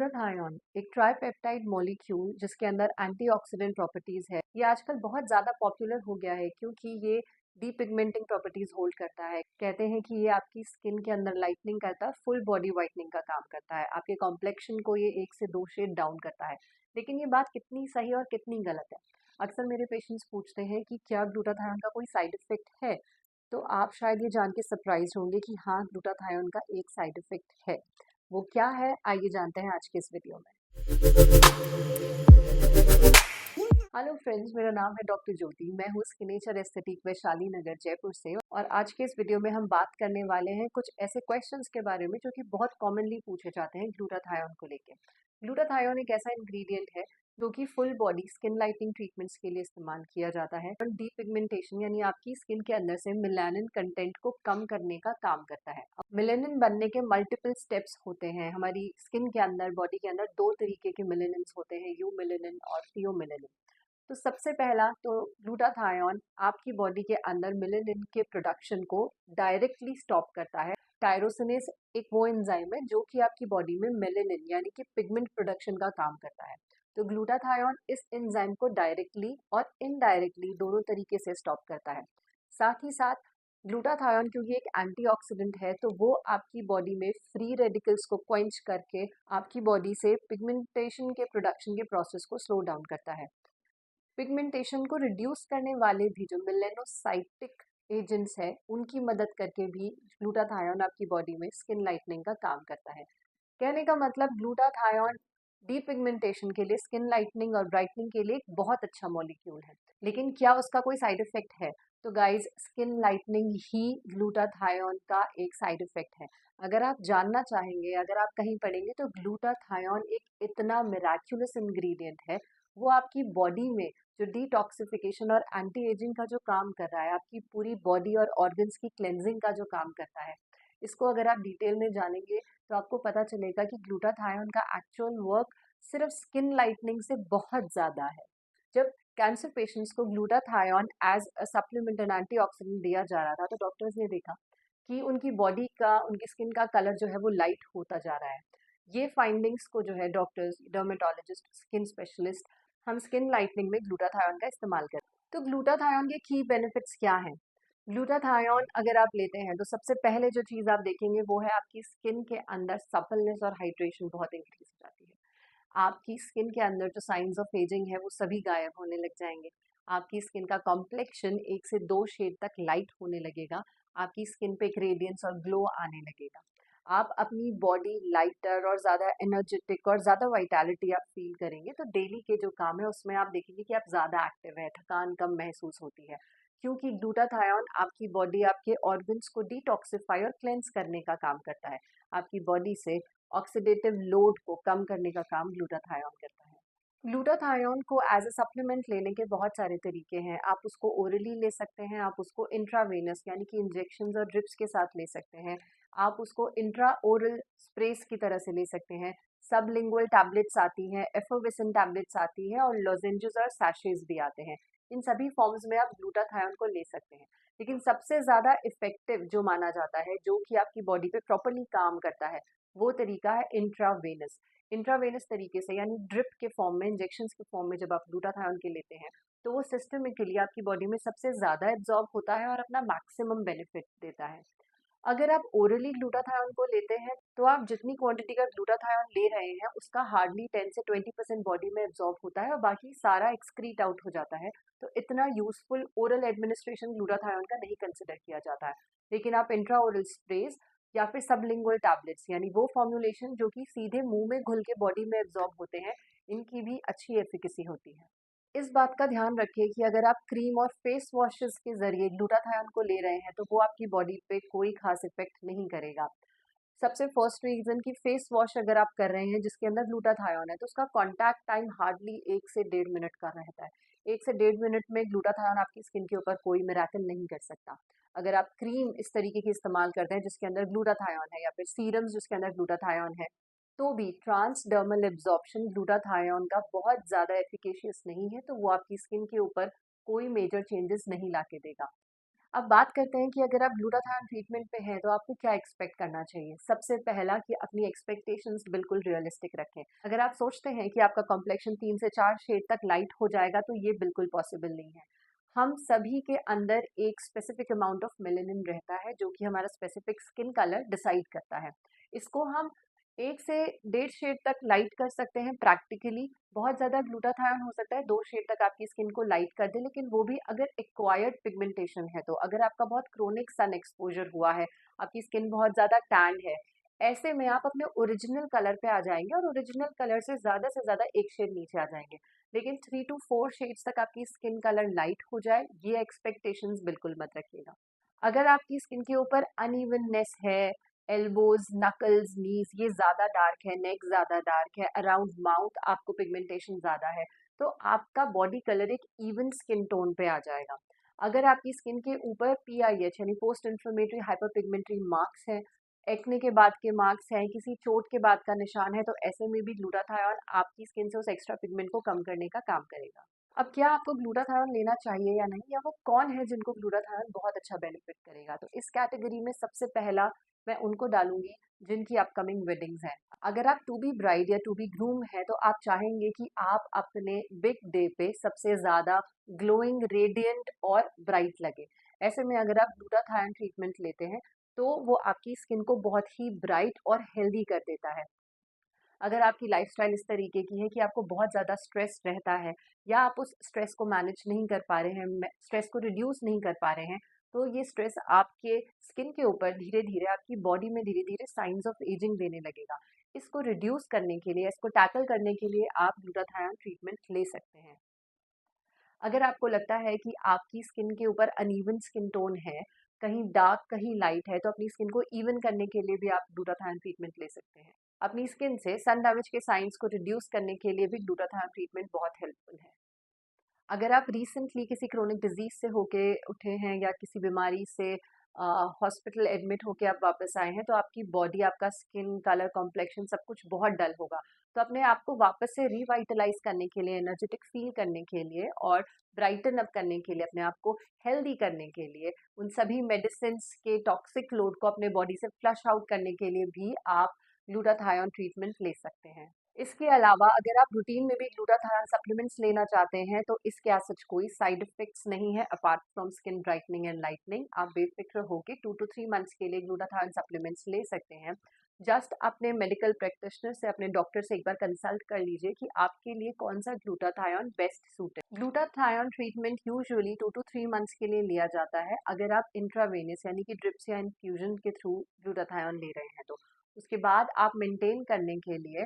Glutathione एक tripeptide molecule जिसके अंदर एंटीऑक्सीडेंट प्रॉपर्टीज है। ये आजकल बहुत ज़्यादा पॉपुलर हो गया है क्योंकि ये डीपिगमेंटिंग प्रॉपर्टीज होल्ड करता है। कहते हैं कि ये आपकी स्किन के अंदर लाइटनिंग करता है, फुल बॉडी वाइटनिंग का काम करता है, आपके कॉम्प्लेक्शन को ये 1 से 2 शेड डाउन करता है। लेकिन ये बात कितनी सही और कितनी गलत है? अक्सर मेरे पेशेंट्स पूछते हैं कि क्या ग्लूटाथायोन का कोई साइड इफेक्ट है। तो आप शायद ये जान के सरप्राइज होंगे कि हाँ, ग्लूटाथायोन का एक साइड इफेक्ट है। वो क्या है, आइए जानते हैं आज के इस वीडियो में। हेलो फ्रेंड्स, मेरा नाम है डॉक्टर ज्योति। मैं हूँ स्किनेचर एस्थेटिक वैशाली नगर जयपुर से, और आज के इस वीडियो में हम बात करने वाले हैं कुछ ऐसे क्वेश्चंस के बारे में जो कि बहुत कॉमनली पूछे जाते हैं ग्लूटाथायोन को लेके। ग्लूटाथायोन एक ऐसा इंग्रेडिएंट है जो कि full body skin lightening treatments के लिए इस्तेमाल किया जाता है और डीपिगमेंटेशन यानी आपकी स्किन के अंदर से मेलानिन कंटेंट को कम करने का काम करता है। मेलानिन बनने के मल्टीपल स्टेप्स होते हैं। हमारी स्किन के अंदर, बॉडी के अंदर 2 तरीके के मेलानिन होते हैं, यू मेलानिन और थियोमेलानिन। तो सबसे पहला तो ग्लूटाथायोन आपकी बॉडी के अंदर मेलानिन के प्रोडक्शन को डायरेक्टली स्टॉप करता है। टायरोसिनेस एक वो एंजाइम है जो कि आपकी बॉडी में मेलानिन यानी कि पिगमेंट प्रोडक्शन का काम करता है। तो ग्लूटाथायोन इस एंजाइम को डायरेक्टली और इनडायरेक्टली दोनों तरीके से स्टॉप करता है। साथ ही साथ ग्लूटाथायोन क्योंकि एक एंटीऑक्सीडेंट है तो वो आपकी बॉडी में फ्री रेडिकल्स को क्वेंच करके आपकी बॉडी से पिगमेंटेशन के प्रोडक्शन के प्रोसेस को स्लो डाउन करता है। पिगमेंटेशन को रिड्यूस करने वाले भी जो मेलेनोसाइटिक एजेंट्स है उनकी मदद करके भी ग्लूटाथायोन आपकी बॉडी में स्किन लाइटनिंग का काम करता है। कहने का मतलब ग्लूटाथायोन डीपिगमेंटेशन के लिए, स्किन लाइटनिंग और ब्राइटनिंग के लिए एक बहुत अच्छा मॉलिक्यूल है। लेकिन क्या उसका कोई साइड इफेक्ट है? तो गाइज, स्किन लाइटनिंग ही ग्लूटाथायोन का एक साइड इफेक्ट है। अगर आप जानना चाहेंगे, अगर आप कहीं पढ़ेंगे तो ग्लूटाथायोन एक इतना मिराक्युलस इंग्रेडिएंट है। वो आपकी बॉडी में जो डिटॉक्सिफिकेशन और एंटी एजिंग का जो काम कर रहा है, आपकी पूरी बॉडी और ऑर्गन्स की क्लेंजिंग का जो काम करता है, इसको अगर आप डिटेल में जानेंगे तो आपको पता चलेगा कि ग्लूटाथायोन का एक्चुअल वर्क सिर्फ स्किन लाइटनिंग से बहुत ज़्यादा है। जब कैंसर पेशेंट्स को glutathione as a supplement and antioxidant दिया जा रहा था तो डॉक्टर्स ने देखा कि उनकी बॉडी का, उनकी स्किन का कलर जो है वो लाइट होता जा रहा है। ये फाइंडिंग्स को जो है डॉक्टर्स, डर्मेटोलॉजिस्ट, स्किन स्पेशलिस्ट, हम स्किन लाइटनिंग में ग्लूटाथायोन का इस्तेमाल करते हैं। तो ग्लूटाथायोन के की बेनिफिट्स क्या हैं? ग्लूटाथायोन अगर आप लेते हैं तो सबसे पहले जो चीज़ आप देखेंगे वो है आपकी स्किन के अंदर सपलनेस और हाइड्रेशन बहुत इंक्रीज हो जाती है। आपकी स्किन के अंदर जो साइंस ऑफ एजिंग है वो सभी गायब होने लग जाएंगे। आपकी स्किन का कॉम्प्लेक्शन 1 से 2 शेड तक लाइट होने लगेगा। आपकी स्किन पे एक रेडियंस और ग्लो आने लगेगा। आप अपनी बॉडी लाइटर और ज़्यादा एनर्जेटिक और ज़्यादा वाइटैलिटी आप फील करेंगे। तो डेली के जो काम है उसमें आप देखेंगे कि आप ज़्यादा एक्टिव है, थकान कम महसूस होती है, क्योंकि ग्लूटाथायोन आपकी बॉडी, आपके ऑर्गन्स को डिटॉक्सिफाई और क्लेंस करने का काम करता है। आपकी बॉडी से ऑक्सीडेटिव लोड को कम करने का काम ग्लूटाथायोन करता है। ग्लूटाथायोन को एज अ सप्लीमेंट लेने के बहुत सारे तरीके हैं। आप उसको ओरली ले सकते हैं, आप उसको इंट्रावेनस यानी कि इंजेक्शंस और ड्रिप्स के साथ ले सकते हैं, आप उसको इंट्रा ओरल स्प्रेस की तरह से ले सकते हैं। सबलिंगुअल टैबलेट्स आती हैं, एफोविसिन टैबलेट्स आती हैं और लॉजेंजेस और सैशेज भी आते हैं। इन सभी फॉर्म्स में आप ग्लूटाथायोन को ले सकते हैं। लेकिन सबसे ज़्यादा इफेक्टिव जो माना जाता है, जो कि आपकी बॉडी पे प्रॉपरली काम करता है, वो तरीका है इंट्रावेनस। इंट्रावेनस तरीके से यानी ड्रिप के फॉर्म में, इंजेक्शंस के फॉर्म में जब आप ग्लूटाथायोन के लेते हैं तो वो सिस्टमिकली आपकी बॉडी में सबसे ज़्यादा एब्जॉर्ब होता है और अपना मैक्सिमम बेनिफिट देता है। अगर आप ओरली ग्लूटाथायोन को लेते हैं तो आप जितनी क्वांटिटी का ग्लूटाथायोन ले रहे हैं उसका हार्डली 10 से 20% बॉडी में एब्जॉर्ब होता है और बाकी सारा एक्सक्रीट आउट हो जाता है। तो इतना यूजफुल ओरल एडमिनिस्ट्रेशन ग्लूटाथायोन का नहीं कंसिडर किया जाता है। लेकिन आप इंट्रा ओरल स्प्रेज या फिर सबलिंगुअल टैबलेट्स यानी वो फॉर्मुलेशन जो कि सीधे मुंह में घुल के बॉडी में एब्जॉर्ब होते हैं, इनकी भी अच्छी एफिकेसी होती है। इस बात का ध्यान रखिए कि अगर आप क्रीम और फेस वॉशेस के जरिए ग्लूटाथायोन को ले रहे हैं तो वो आपकी बॉडी पे कोई खास इफेक्ट नहीं करेगा। सबसे फर्स्ट रीजन कि फेस वॉश अगर आप कर रहे हैं जिसके अंदर ग्लूटाथायोन है तो उसका कॉन्टैक्ट टाइम हार्डली 1 से 1.5 मिनट का रहता है। 1 से 1.5 मिनट में ग्लूटाथायोन आपकी स्किन के ऊपर कोई मिराकल नहीं कर सकता। अगर आप क्रीम इस तरीके की इस्तेमाल करते हैं जिसके अंदर ग्लूटाथायोन है या फिर सीरम्स जिसके अंदर ग्लूटाथायोन है, तो भी ट्रांसडर्मल एब्जॉर्प्शन ग्लूटाथायोन का बहुत ज़्यादा एफिकेशियस नहीं है, तो वो आपकी स्किन के ऊपर कोई मेजर चेंजेस नहीं ला के देगा। अब बात करते हैं कि अगर आप ग्लूटाथायन ट्रीटमेंट पे हैं तो आपको क्या एक्सपेक्ट करना चाहिए। सबसे पहला कि अपनी एक्सपेक्टेशंस बिल्कुल रियलिस्टिक रखें। अगर आप सोचते हैं कि आपका कॉम्प्लेक्शन 3 से 4 शेड तक लाइट हो जाएगा तो ये बिल्कुल पॉसिबल नहीं है। हम सभी के अंदर एक स्पेसिफिक अमाउंट ऑफ मेलेनिन रहता है जो कि हमारा स्पेसिफिक स्किन कलर डिसाइड करता है। इसको हम 1 से 1.5 शेड तक लाइट कर सकते हैं प्रैक्टिकली। बहुत ज़्यादा ग्लूटाथायन हो सकता है 2 शेड तक आपकी स्किन को लाइट कर दे, लेकिन वो भी अगर एक्वायर्ड पिगमेंटेशन है तो। अगर आपका बहुत क्रोनिक सन एक्सपोजर हुआ है, आपकी स्किन बहुत ज़्यादा टैन है, ऐसे में आप अपने ओरिजिनल कलर पे आ जाएंगे और ओरिजिनल कलर से ज़्यादा 1 शेड नीचे आ जाएंगे। लेकिन 3 टू 4 शेड्स तक आपकी स्किन कलर लाइट हो जाए, ये एक्सपेक्टेशंस बिल्कुल मत रखिएगा। अगर आपकी स्किन के ऊपर अनइवननेस है, एल्बोज, नकल्स, नीज ये ज़्यादा डार्क है, नेक ज़्यादा डार्क है, अराउंड माउथ आपको पिगमेंटेशन ज़्यादा है, तो आपका बॉडी कलर एक इवन स्किन टोन पे आ जाएगा। अगर आपकी स्किन के ऊपर पीआईएच यानी पोस्ट इन्फ्लेमेटरी हाइपर पिगमेंटरी मार्क्स हैं, एक्ने के बाद के मार्क्स हैं, किसी चोट के बाद का निशान है, तो ऐसे में भी ग्लूटाथायन आपकी स्किन से उस एक्स्ट्रा पिगमेंट को कम करने का काम करेगा। अब क्या आपको ग्लूटाथायन लेना चाहिए या नहीं, या वो कौन है जिनको ग्लूटाथायन बहुत अच्छा बेनिफिट करेगा, तो इस कैटेगरी में सबसे पहला मैं उनको डालूंगी जिनकी अपकमिंग वेडिंग्स हैं। अगर आप टू बी ब्राइड या टू बी ग्रूम है तो आप चाहेंगे कि आप अपने बिग डे पे सबसे ज़्यादा ग्लोइंग, रेडिएंट और ब्राइट लगे। ऐसे में अगर आप ग्लूटाथायन ट्रीटमेंट लेते हैं तो वो आपकी स्किन को बहुत ही ब्राइट और हेल्दी कर देता है। अगर आपकी लाइफस्टाइल इस तरीके की है कि आपको बहुत ज़्यादा स्ट्रेस रहता है, या आप उस स्ट्रेस को मैनेज नहीं कर पा रहे हैं, स्ट्रेस को रिड्यूस नहीं कर पा रहे हैं, तो ये स्ट्रेस आपके स्किन के ऊपर धीरे धीरे, आपकी बॉडी में धीरे धीरे साइंस ऑफ एजिंग देने लगेगा। इसको रिड्यूस करने के लिए, इसको टैकल करने के लिए आप ग्लूटाथायन ट्रीटमेंट ले सकते हैं। अगर आपको लगता है कि आपकी स्किन के ऊपर अनइवन स्किन टोन है, कहीं डार्क कहीं लाइट है, तो अपनी स्किन को इवन करने के लिए भी आप ग्लूटाथायन ट्रीटमेंट ले सकते हैं। अपनी स्किन से सन डैमेज के साइंस को रिड्यूस करने के लिए भी ग्लूटाथायन ट्रीटमेंट बहुत हेल्पफुल है। अगर आप रिसेंटली किसी क्रोनिक डिजीज से होके उठे हैं या किसी बीमारी से हॉस्पिटल एडमिट होके आप वापस आए हैं, तो आपकी बॉडी, आपका स्किन कलर, कॉम्प्लेक्शन सब कुछ बहुत डल होगा। तो अपने आप को वापस से रिवाइटलाइज करने के लिए, एनर्जेटिक फील करने के लिए और ब्राइटन अप करने के लिए, अपने आप को हेल्दी करने के लिए, उन सभी मेडिसिन के टॉक्सिक लोड को अपने बॉडी से फ्लश आउट करने के लिए भी आप ग्लूटाथायन ट्रीटमेंट ले सकते हैं। इसके अलावा अगर आप रूटीन में भी ग्लूटाथायन सप्लीमेंट्स लेना चाहते हैं तो इसके आज सच कोई साइड इफेक्ट्स नहीं है apart from skin brightening and lightning. आप बेफिक्र होकर 2 to 3 मंथ्स के लिए ग्लूटाथायन सप्लीमेंट्स ले सकते हैं। जस्ट अपने मेडिकल प्रैक्टिशनर से, अपने डॉक्टर से एक बार कंसल्ट कर लीजिए कि आपके लिए कौन सा ग्लूटाथायन बेस्ट सूट है। Glutathione treatment usually 2 to 3 months के लिए लिया जाता है अगर आप इंट्रावेनस यानी कि ड्रिप्स या इन्फ्यूजन के थ्रू ग्लूटाथायन ले रहे हैं तो। उसके बाद आप मेंटेन करने के लिए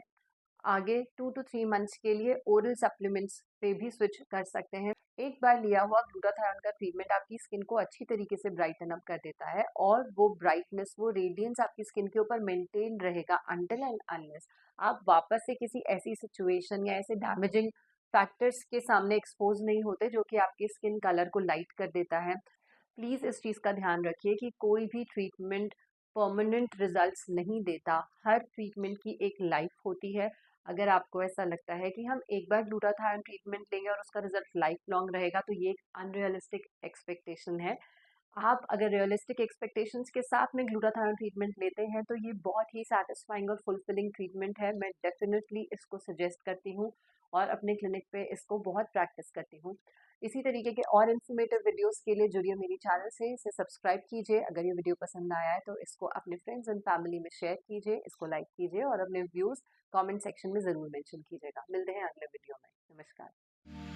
आगे 2 to 3 मंथ्स के लिए ओरल सप्लीमेंट्स पे भी स्विच कर सकते हैं। एक बार लिया हुआ ग्लूटाथायन का ट्रीटमेंट आपकी स्किन को अच्छी तरीके से ब्राइटन अप कर देता है और वो ब्राइटनेस, वो रेडियंस आपकी स्किन के ऊपर मेंटेन रहेगा अनटिल एंड अनलेस आप वापस से किसी ऐसी सिचुएशन या ऐसे डैमेजिंग फैक्टर्स के सामने एक्सपोज नहीं होते जो कि आपके स्किन कलर को लाइट कर देता है। प्लीज़ इस चीज़ का ध्यान रखिए कि कोई भी ट्रीटमेंट परमानेंट रिजल्ट्स नहीं देता। हर ट्रीटमेंट की एक लाइफ होती है। अगर आपको ऐसा लगता है कि हम एक बार ग्लूटाथायन ट्रीटमेंट लेंगे और उसका रिजल्ट लाइफ लॉन्ग रहेगा, तो ये एक अनरियलिस्टिक एक्सपेक्टेशन है। आप अगर रियलिस्टिक एक्सपेक्टेशंस के साथ में ग्लूटाथायन ट्रीटमेंट लेते हैं तो ये बहुत ही सैटिस्फाइंग और फुलफिलिंग ट्रीटमेंट है। मैं डेफिनेटली इसको सजेस्ट करती हूँ और अपने क्लिनिक पे इसको बहुत प्रैक्टिस करती हूँ। इसी तरीके के और इन्फॉर्मेटिव वीडियोस के लिए जुड़िए मेरी चैनल से, इसे सब्सक्राइब कीजिए। अगर ये वीडियो पसंद आया है तो इसको अपने फ्रेंड्स एंड फैमिली में शेयर कीजिए, इसको लाइक कीजिए और अपने व्यूज़ कमेंट सेक्शन में ज़रूर मेंशन कीजिएगा। मिलते हैं अगले वीडियो में। नमस्कार।